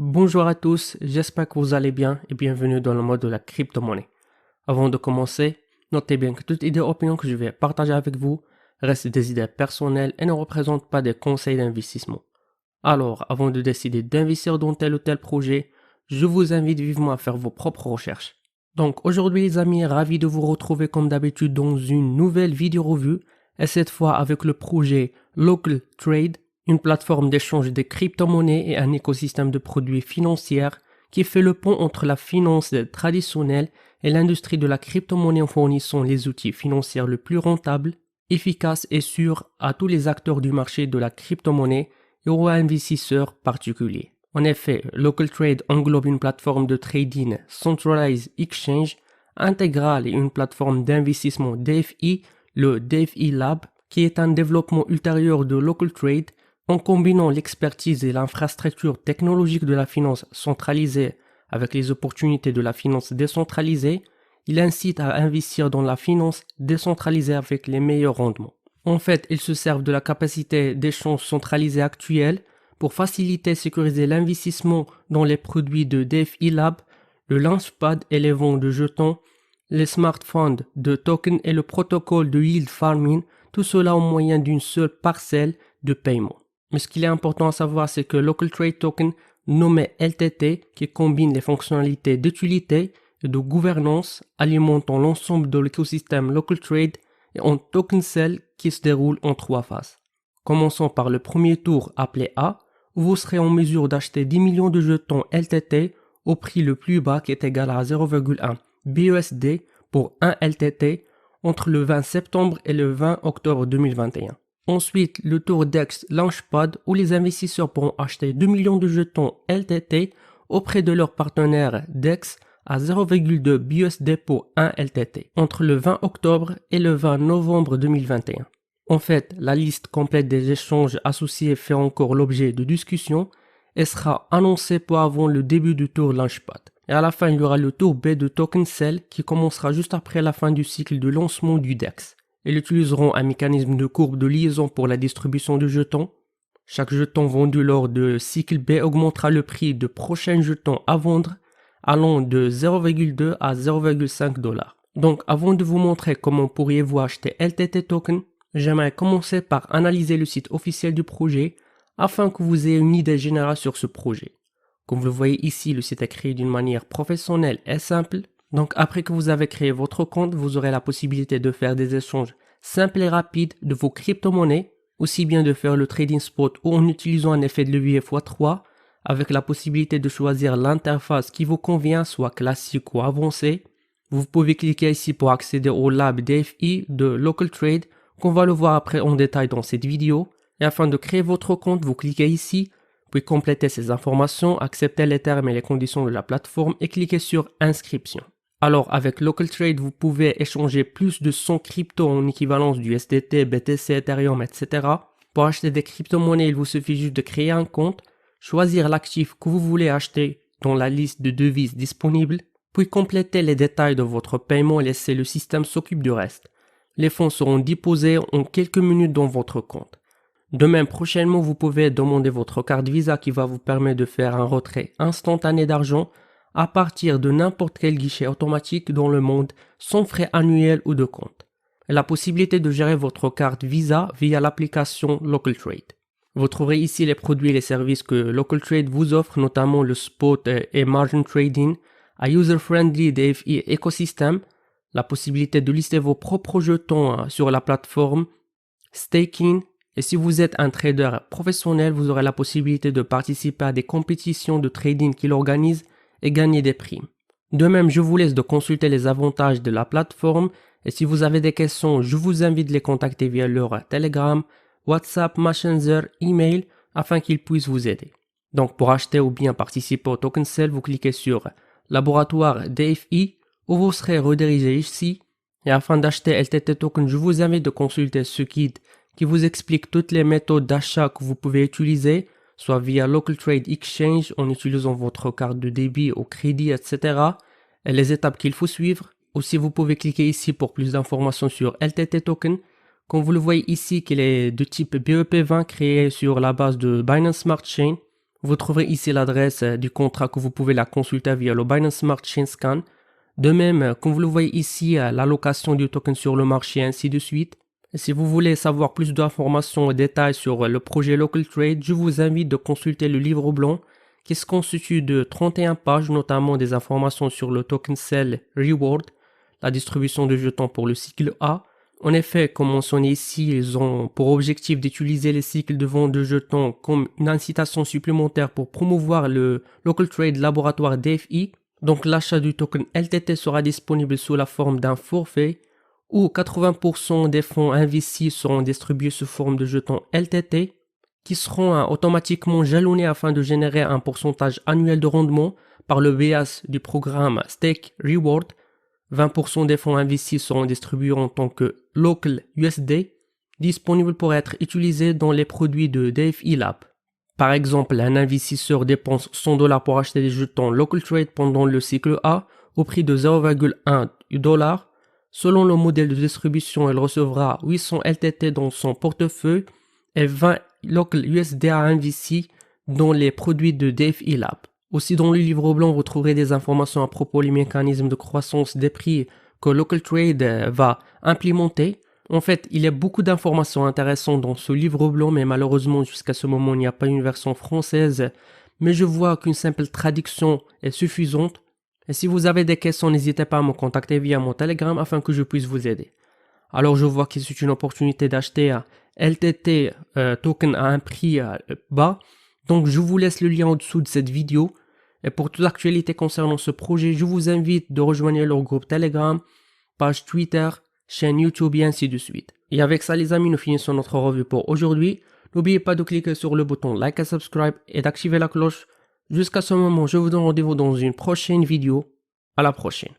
Bonjour à tous, j'espère que vous allez bien et bienvenue dans le mode de la crypto-monnaie. Avant de commencer, notez bien que toute idée ou opinion que je vais partager avec vous reste des idées personnelles et ne représente pas des conseils d'investissement. Alors, avant de décider d'investir dans tel ou tel projet, je vous invite vivement à faire vos propres recherches. Donc aujourd'hui les amis, ravi de vous retrouver comme d'habitude dans une nouvelle vidéo revue et cette fois avec le projet Local Trade, une plateforme d'échange des crypto-monnaies et un écosystème de produits financiers qui fait le pont entre la finance traditionnelle et l'industrie de la crypto-monnaie en fournissant les outils financiers les plus rentables, efficaces et sûrs à tous les acteurs du marché de la crypto-monnaie et aux investisseurs particuliers. En effet, Local Trade englobe une plateforme de trading Centralized Exchange intégrale et une plateforme d'investissement DeFi, le DeFi Lab, qui est un développement ultérieur de Local Trade. En combinant l'expertise et l'infrastructure technologique de la finance centralisée avec les opportunités de la finance décentralisée, il incite à investir dans la finance décentralisée avec les meilleurs rendements. En fait, ils se servent de la capacité d'échange centralisée actuelle pour faciliter et sécuriser l'investissement dans les produits de DeFi Lab, le Launchpad et les ventes de jetons, les smart funds de tokens et le protocole de yield farming, tout cela au moyen d'une seule parcelle de paiement. Mais ce qu'il est important à savoir, c'est que Local Trade Token, nommé LTT, qui combine les fonctionnalités d'utilité et de gouvernance, alimentant l'ensemble de l'écosystème Local Trade et en token sell qui se déroule en 3 phases. Commençons par le premier tour appelé A, où vous serez en mesure d'acheter 10 millions de jetons LTT au prix le plus bas qui est égal à 0,1 BUSD pour 1 LTT entre le 20 septembre et le 20 octobre 2021. Ensuite, le tour DEX Launchpad où les investisseurs pourront acheter 2 millions de jetons LTT auprès de leurs partenaires DEX à 0,2 BUSD pour 1 LTT entre le 20 octobre et le 20 novembre 2021. En fait, la liste complète des échanges associés fait encore l'objet de discussions et sera annoncée peu avant le début du tour Launchpad. Et à la fin, il y aura le tour B de Token Sell qui commencera juste après la fin du cycle de lancement du DEX. Ils utiliseront un mécanisme de courbe de liaison pour la distribution de jetons. Chaque jeton vendu lors de cycle B augmentera le prix de prochains jetons à vendre allant de 0,2 à 0,5 $. Donc avant de vous montrer comment pourriez-vous acheter LTT Token, j'aimerais commencer par analyser le site officiel du projet afin que vous ayez une idée générale sur ce projet. Comme vous le voyez ici, le site est créé d'une manière professionnelle et simple. Donc après que vous avez créé votre compte, vous aurez la possibilité de faire des échanges simples et rapides de vos crypto-monnaies, aussi bien de faire le trading spot ou en utilisant un effet de levier x3 avec la possibilité de choisir l'interface qui vous convient, soit classique ou avancée. Vous pouvez cliquer ici pour accéder au lab DeFi de Local Trade qu'on va le voir après en détail dans cette vidéo. Et afin de créer votre compte, vous cliquez ici, puis compléter ces informations, accepter les termes et les conditions de la plateforme et cliquez sur inscription. Alors avec Local Trade, vous pouvez échanger plus de 100 cryptos en équivalence du SDT, BTC, Ethereum, etc. Pour acheter des crypto-monnaies, il vous suffit juste de créer un compte, choisir l'actif que vous voulez acheter dans la liste de devises disponibles, puis compléter les détails de votre paiement et laisser le système s'occuper du reste. Les fonds seront déposés en quelques minutes dans votre compte. De même, prochainement, vous pouvez demander votre carte Visa qui va vous permettre de faire un retrait instantané d'argent à partir de n'importe quel guichet automatique dans le monde sans frais annuels ou de compte. Et la possibilité de gérer votre carte Visa via l'application Local Trade. Vous trouverez ici les produits et les services que Local Trade vous offre, notamment le spot et margin trading, un user-friendly DeFi écosystème, la possibilité de lister vos propres jetons sur la plateforme, staking, et si vous êtes un trader professionnel, vous aurez la possibilité de participer à des compétitions de trading qu'il organise et gagner des primes. De même, je vous laisse de consulter les avantages de la plateforme et si vous avez des questions, je vous invite de les contacter via leur Telegram, WhatsApp, Messenger, email afin qu'ils puissent vous aider. Donc pour acheter ou bien participer au Token Sell, vous cliquez sur Laboratoire DeFi où vous serez redirigé ici et afin d'acheter LTT Token, je vous invite de consulter ce guide qui vous explique toutes les méthodes d'achat que vous pouvez utiliser, soit via Local Trade Exchange en utilisant votre carte de débit au crédit, etc. et les étapes qu'il faut suivre. Aussi, vous pouvez cliquer ici pour plus d'informations sur LTT Token. Comme vous le voyez ici, qu'il est de type BEP20 créé sur la base de Binance Smart Chain Vous trouverez ici l'adresse du contrat que vous pouvez la consulter via le Binance Smart Chain Scan. De même, comme vous le voyez ici, l'allocation du token sur le marché, ainsi de suite. Et si vous voulez savoir plus d'informations et détails sur le projet Local Trade, je vous invite de consulter le livre blanc qui se constitue de 31 pages, notamment des informations sur le token Sell Reward, la distribution de jetons pour le cycle A. En effet, comme mentionné ici, ils ont pour objectif d'utiliser les cycles de vente de jetons comme une incitation supplémentaire pour promouvoir le Local Trade Laboratoire DFI. Donc l'achat du token LTT sera disponible sous la forme d'un forfait où 80% des fonds investis seront distribués sous forme de jetons LTT qui seront automatiquement jalonnés afin de générer un pourcentage annuel de rendement par le biais du programme Stake Reward. 20% des fonds investis seront distribués en tant que Local USD, disponibles pour être utilisés dans les produits de DFI Lab. Par exemple, un investisseur dépense $100 pour acheter des jetons Local Trade pendant le cycle A au prix de 0,1 $. Selon le modèle de distribution, il recevra 800 LTT dans son portefeuille et 20 Local USD à investir dans les produits de DFI Lab. Aussi dans le livre blanc, vous trouverez des informations à propos des mécanismes de croissance des prix que Local Trade va implémenter. En fait, il y a beaucoup d'informations intéressantes dans ce livre blanc, mais malheureusement, jusqu'à ce moment, il n'y a pas une version française. Mais je vois qu'une simple traduction est suffisante. Et si vous avez des questions, n'hésitez pas à me contacter via mon Telegram afin que je puisse vous aider. Alors, je vois que c'est une opportunité d'acheter un LTT token à un prix bas. Donc, je vous laisse le lien en dessous de cette vidéo. Et pour toute l'actualité concernant ce projet, je vous invite de rejoindre leur groupe Telegram, page Twitter, chaîne YouTube et ainsi de suite. Et avec ça les amis, nous finissons notre revue pour aujourd'hui. N'oubliez pas de cliquer sur le bouton like et subscribe et d'activer la cloche. Jusqu'à ce moment, je vous donne rendez-vous dans une prochaine vidéo. À la prochaine.